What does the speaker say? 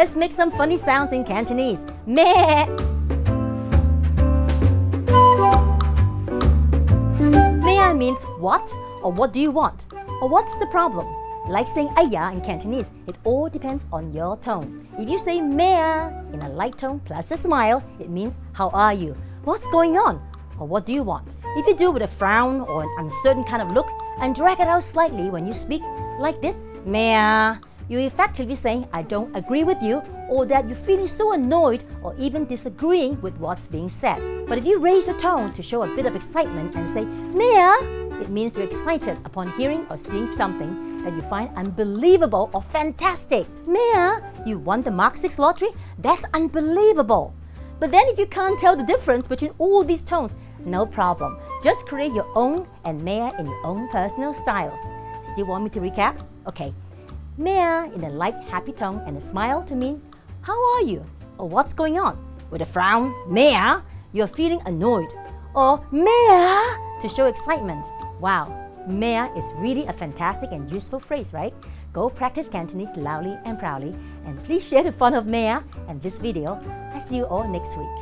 Let's make some funny sounds in Cantonese. Meh! Meh means what or what do you want or what's the problem. Like saying "Aya" in Cantonese, it all depends on your tone. If you say "Mea" in a light tone plus a smile, it means how are you? What's going on? Or what do you want? If you do it with a frown or an uncertain kind of look and drag it out slightly when you speak, like this, "Mea," you're effectively saying I don't agree with you or that you're feeling so annoyed or even disagreeing with what's being said. But if you raise your tone to show a bit of excitement and say "Mea," it means you're excited upon hearing or seeing something that you find unbelievable or fantastic. "Mea, you won the Mark 6 lottery? That's unbelievable." But then if you can't tell the difference between all these tones, no problem. Just create your own and "Mea" in your own personal styles. Still want me to recap? Okay. "Mea" in a light, happy tone and a smile to mean, how are you? Or what's going on? With a frown, "Mea," you're feeling annoyed. Or "Mea" to show excitement. Wow, "Mea" is really a fantastic and useful phrase, right? Go practice Cantonese loudly and proudly. And please share the fun of "Mea" and this video. I see you all next week.